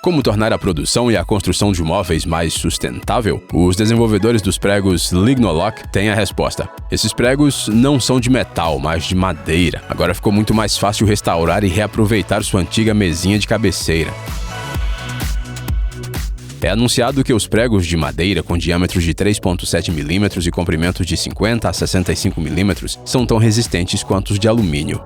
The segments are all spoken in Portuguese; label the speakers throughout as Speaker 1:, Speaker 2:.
Speaker 1: Como tornar a produção e a construção de móveis mais sustentável? Os desenvolvedores dos pregos Lignolock têm a resposta. Esses pregos não são de metal, mas de madeira. Agora ficou muito mais fácil restaurar e reaproveitar sua antiga mesinha de cabeceira. É anunciado que os pregos de madeira com diâmetros de 3,7 mm e comprimentos de 50 a 65 mm são tão resistentes quanto os de alumínio.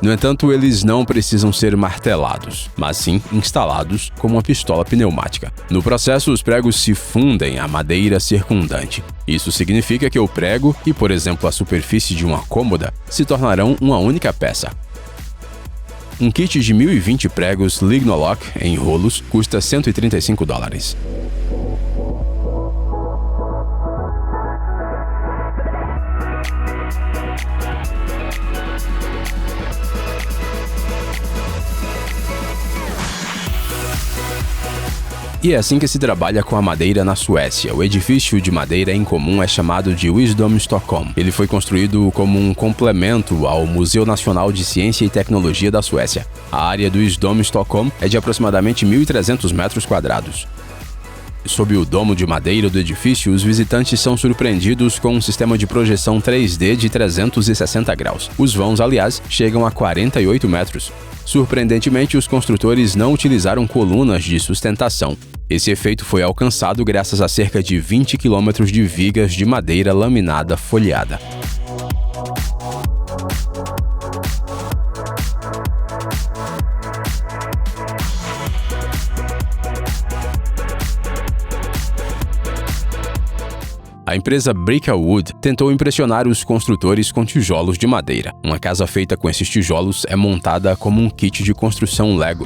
Speaker 1: No entanto, eles não precisam ser martelados, mas sim instalados como uma pistola pneumática. No processo, os pregos se fundem à madeira circundante. Isso significa que o prego e, por exemplo, a superfície de uma cômoda se tornarão uma única peça. Um kit de 1.020 pregos Lignolock em rolos custa $135. E é assim que se trabalha com a madeira na Suécia. O edifício de madeira em comum é chamado de Wisdom Stockholm. Ele foi construído como um complemento ao Museu Nacional de Ciência e Tecnologia da Suécia. A área do Wisdom Stockholm é de aproximadamente 1.300 metros quadrados. Sob o domo de madeira do edifício, os visitantes são surpreendidos com um sistema de projeção 3D de 360 graus. Os vãos, aliás, chegam a 48 metros. Surpreendentemente, os construtores não utilizaram colunas de sustentação. Esse efeito foi alcançado graças a cerca de 20 km de vigas de madeira laminada folheada. A empresa Brickwood tentou impressionar os construtores com tijolos de madeira. Uma casa feita com esses tijolos é montada como um kit de construção Lego.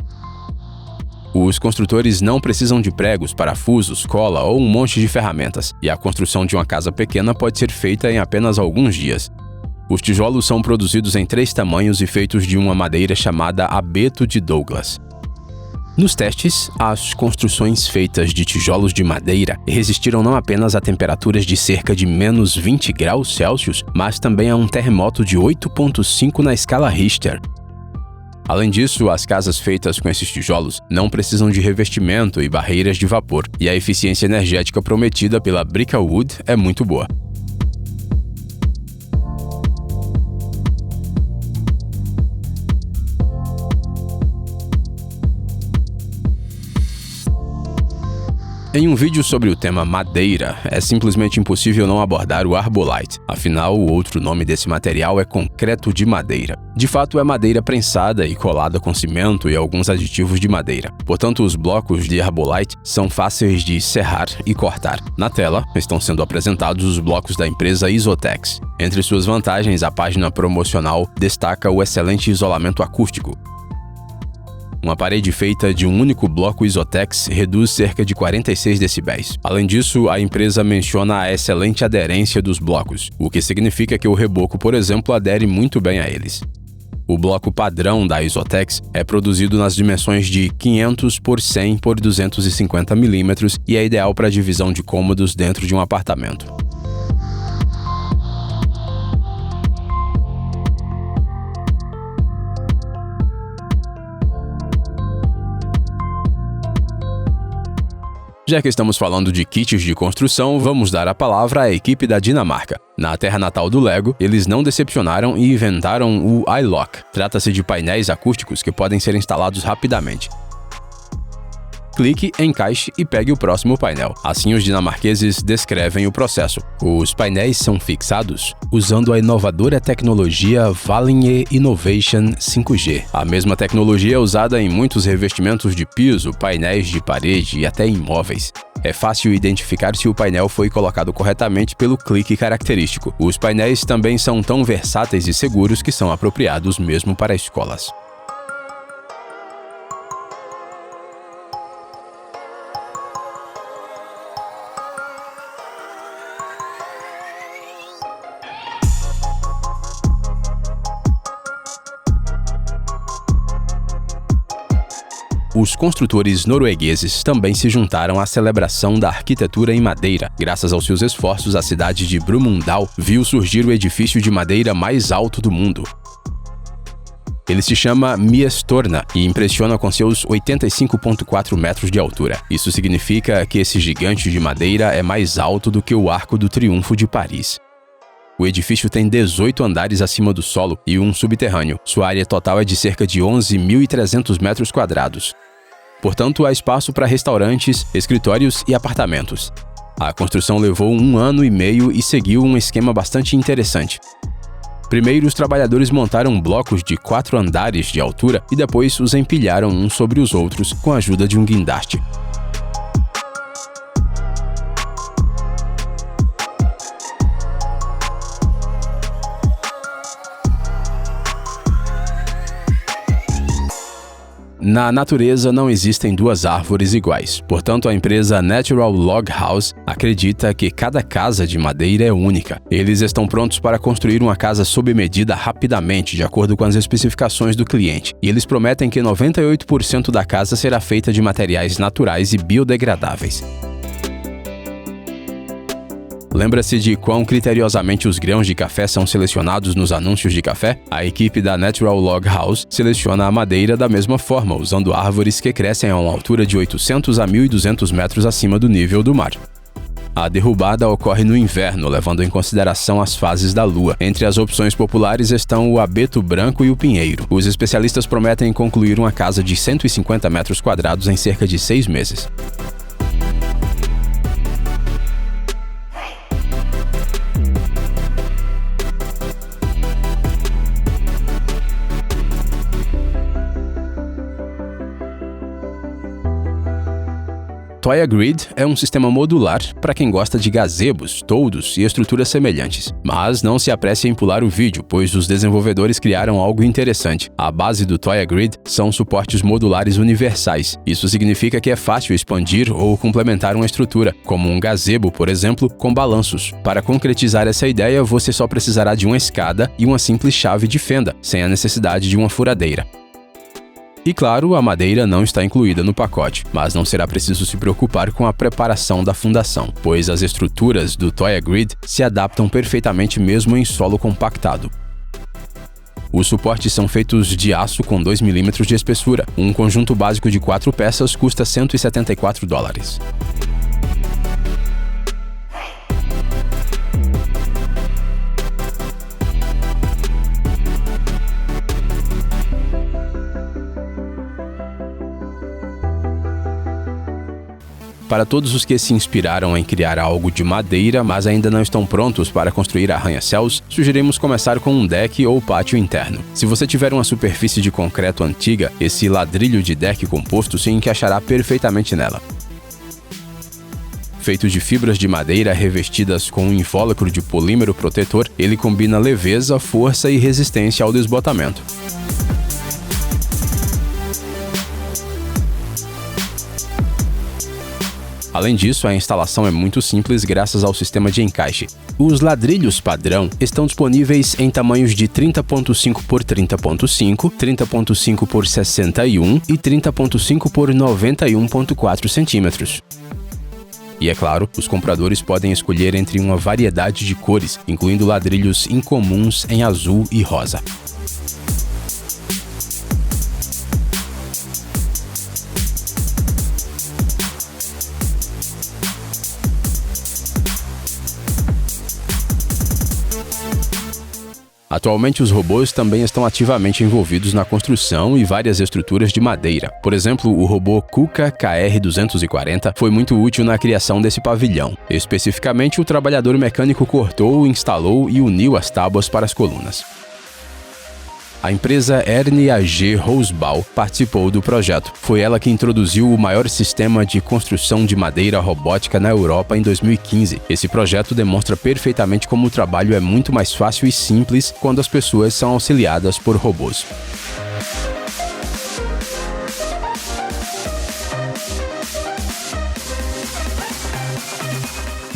Speaker 1: Os construtores não precisam de pregos, parafusos, cola ou um monte de ferramentas, e a construção de uma casa pequena pode ser feita em apenas alguns dias. Os tijolos são produzidos em 3 tamanhos e feitos de uma madeira chamada abeto de Douglas. Nos testes, as construções feitas de tijolos de madeira resistiram não apenas a temperaturas de cerca de menos 20 graus Celsius, mas também a um terremoto de 8,5 na escala Richter. Além disso, as casas feitas com esses tijolos não precisam de revestimento e barreiras de vapor, e a eficiência energética prometida pela Brickwood é muito boa. Em um vídeo sobre o tema madeira, é simplesmente impossível não abordar o Arbolite. Afinal, o outro nome desse material é concreto de madeira. De fato, é madeira prensada e colada com cimento e alguns aditivos de madeira. Portanto, os blocos de Arbolite são fáceis de serrar e cortar. Na tela, estão sendo apresentados os blocos da empresa Isotex. Entre suas vantagens, a página promocional destaca o excelente isolamento acústico. Uma parede feita de um único bloco Isotex reduz cerca de 46 decibéis. Além disso, a empresa menciona a excelente aderência dos blocos, o que significa que o reboco, por exemplo, adere muito bem a eles. O bloco padrão da Isotex é produzido nas dimensões de 500 por 100 por 250 mm e é ideal para divisão de cômodos dentro de um apartamento. Já que estamos falando de kits de construção, vamos dar a palavra à equipe da Dinamarca. Na terra natal do Lego, eles não decepcionaram e inventaram o iLock. Trata-se de painéis acústicos que podem ser instalados rapidamente. Clique, encaixe e pegue o próximo painel. Assim, os dinamarqueses descrevem o processo. Os painéis são fixados usando a inovadora tecnologia Valinge Innovation 5G. A mesma tecnologia é usada em muitos revestimentos de piso, painéis de parede e até em móveis. É fácil identificar se o painel foi colocado corretamente pelo clique característico. Os painéis também são tão versáteis e seguros que são apropriados mesmo para escolas. Os construtores noruegueses também se juntaram à celebração da arquitetura em madeira. Graças aos seus esforços, a cidade de Brumunddal viu surgir o edifício de madeira mais alto do mundo. Ele se chama Miestorna e impressiona com seus 85,4 metros de altura. Isso significa que esse gigante de madeira é mais alto do que o Arco do Triunfo de Paris. O edifício tem 18 andares acima do solo e um subterrâneo. Sua área total é de cerca de 11.300 metros quadrados. Portanto, há espaço para restaurantes, escritórios e apartamentos. A construção levou 1 ano e meio e seguiu um esquema bastante interessante. Primeiro, os trabalhadores montaram blocos de 4 andares de altura e depois os empilharam uns sobre os outros com a ajuda de um guindaste. Na natureza não existem 2 árvores iguais, portanto a empresa Natural Log House acredita que cada casa de madeira é única. Eles estão prontos para construir uma casa sob medida rapidamente, de acordo com as especificações do cliente, e eles prometem que 98% da casa será feita de materiais naturais e biodegradáveis. Lembra-se de quão criteriosamente os grãos de café são selecionados nos anúncios de café? A equipe da Natural Log House seleciona a madeira da mesma forma, usando árvores que crescem a uma altura de 800 a 1.200 metros acima do nível do mar. A derrubada ocorre no inverno, levando em consideração as fases da lua. Entre as opções populares estão o abeto branco e o pinheiro. Os especialistas prometem concluir uma casa de 150 metros quadrados em cerca de 6 meses. Toya Grid é um sistema modular para quem gosta de gazebos, toldos e estruturas semelhantes. Mas não se apresse em pular o vídeo, pois os desenvolvedores criaram algo interessante. A base do Toya Grid são suportes modulares universais. Isso significa que é fácil expandir ou complementar uma estrutura, como um gazebo, por exemplo, com balanços. Para concretizar essa ideia, você só precisará de uma escada e uma simples chave de fenda, sem a necessidade de uma furadeira. E claro, a madeira não está incluída no pacote, mas não será preciso se preocupar com a preparação da fundação, pois as estruturas do Toya Grid se adaptam perfeitamente mesmo em solo compactado. Os suportes são feitos de aço com 2 mm de espessura. Um conjunto básico de 4 peças custa $174. Para todos os que se inspiraram em criar algo de madeira, mas ainda não estão prontos para construir arranha-céus, sugerimos começar com um deck ou pátio interno. Se você tiver uma superfície de concreto antiga, esse ladrilho de deck composto se encaixará perfeitamente nela. Feito de fibras de madeira revestidas com um invólucro de polímero protetor, ele combina leveza, força e resistência ao desbotamento. Além disso, a instalação é muito simples graças ao sistema de encaixe. Os ladrilhos padrão estão disponíveis em tamanhos de 30.5 por 30.5, 30.5 por 61 e 30.5 por 91.4 centímetros. E é claro, os compradores podem escolher entre uma variedade de cores, incluindo ladrilhos incomuns em azul e rosa. Atualmente, os robôs também estão ativamente envolvidos na construção e várias estruturas de madeira. Por exemplo, o robô KUKA KR240 foi muito útil na criação desse pavilhão. Especificamente, o trabalhador mecânico cortou, instalou e uniu as tábuas para as colunas. A empresa Erne AG Rosbau participou do projeto. Foi ela que introduziu o maior sistema de construção de madeira robótica na Europa em 2015. Esse projeto demonstra perfeitamente como o trabalho é muito mais fácil e simples quando as pessoas são auxiliadas por robôs.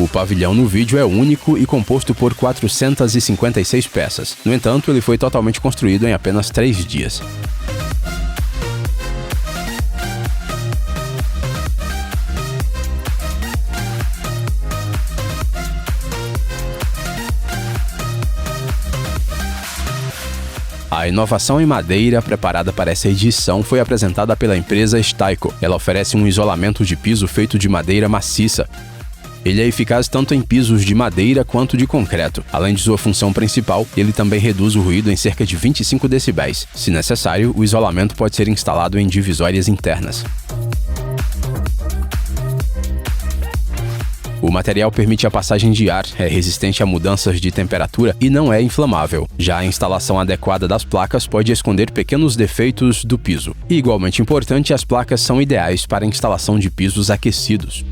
Speaker 1: O pavilhão no vídeo é único e composto por 456 peças. No entanto, ele foi totalmente construído em apenas 3 dias. A inovação em madeira preparada para essa edição foi apresentada pela empresa Steico. Ela oferece um isolamento de piso feito de madeira maciça. Ele é eficaz tanto em pisos de madeira quanto de concreto. Além de sua função principal, ele também reduz o ruído em cerca de 25 decibéis. Se necessário, o isolamento pode ser instalado em divisórias internas. O material permite a passagem de ar, é resistente a mudanças de temperatura e não é inflamável. Já a instalação adequada das placas pode esconder pequenos defeitos do piso. E, igualmente importante, as placas são ideais para a instalação de pisos aquecidos.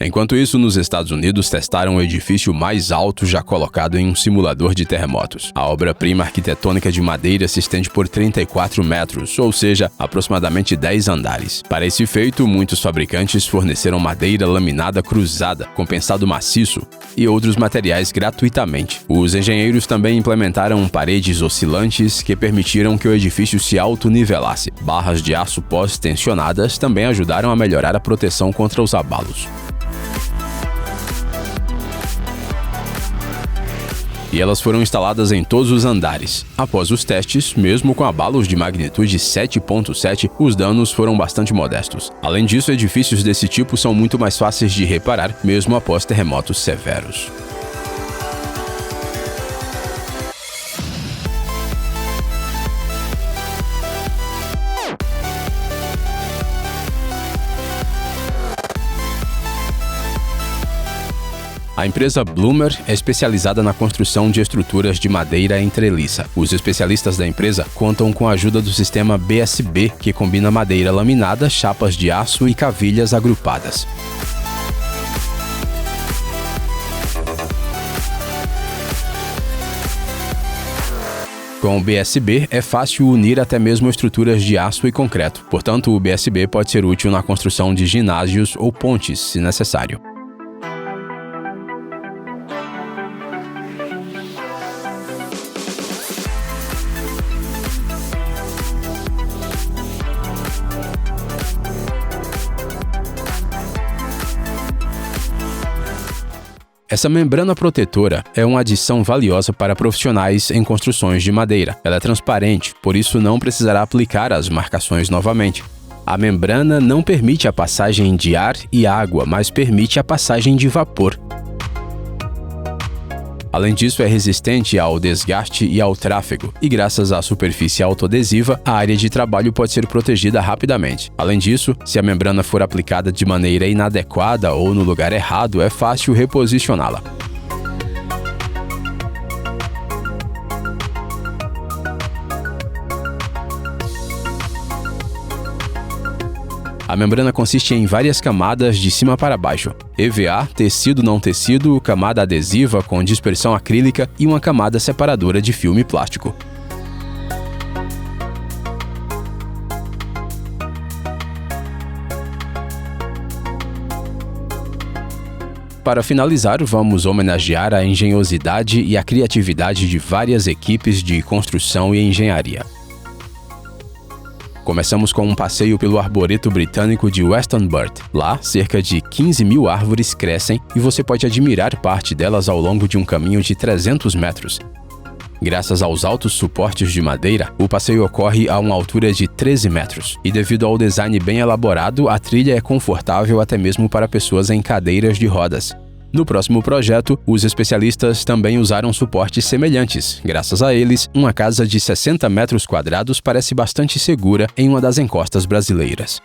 Speaker 1: Enquanto isso, nos Estados Unidos testaram o edifício mais alto já colocado em um simulador de terremotos. A obra-prima arquitetônica de madeira se estende por 34 metros, ou seja, aproximadamente 10 andares. Para esse feito, muitos fabricantes forneceram madeira laminada cruzada, compensado maciço e outros materiais gratuitamente. Os engenheiros também implementaram paredes oscilantes que permitiram que o edifício se autonivelasse. Barras de aço pós-tensionadas também ajudaram a melhorar a proteção contra os abalos. E elas foram instaladas em todos os andares. Após os testes, mesmo com abalos de magnitude 7.7, os danos foram bastante modestos. Além disso, edifícios desse tipo são muito mais fáceis de reparar, mesmo após terremotos severos. A empresa Bloomer é especializada na construção de estruturas de madeira em treliça. Os especialistas da empresa contam com a ajuda do sistema BSB, que combina madeira laminada, chapas de aço e cavilhas agrupadas. Com o BSB, é fácil unir até mesmo estruturas de aço e concreto. Portanto, o BSB pode ser útil na construção de ginásios ou pontes, se necessário. Essa membrana protetora é uma adição valiosa para profissionais em construções de madeira. Ela é transparente, por isso não precisará aplicar as marcações novamente. A membrana não permite a passagem de ar e água, mas permite a passagem de vapor. Além disso, é resistente ao desgaste e ao tráfego, e graças à superfície autoadesiva, a área de trabalho pode ser protegida rapidamente. Além disso, se a membrana for aplicada de maneira inadequada ou no lugar errado, é fácil reposicioná-la. A membrana consiste em várias camadas de cima para baixo: EVA, tecido não tecido, camada adesiva com dispersão acrílica e uma camada separadora de filme plástico. Para finalizar, vamos homenagear a engenhosidade e a criatividade de várias equipes de construção e engenharia. Começamos com um passeio pelo arboreto britânico de Westonbirt. Lá, cerca de 15 mil árvores crescem e você pode admirar parte delas ao longo de um caminho de 300 metros. Graças aos altos suportes de madeira, o passeio ocorre a uma altura de 13 metros. E devido ao design bem elaborado, a trilha é confortável até mesmo para pessoas em cadeiras de rodas. No próximo projeto, os especialistas também usaram suportes semelhantes. Graças a eles, uma casa de 60 metros quadrados parece bastante segura em uma das encostas brasileiras.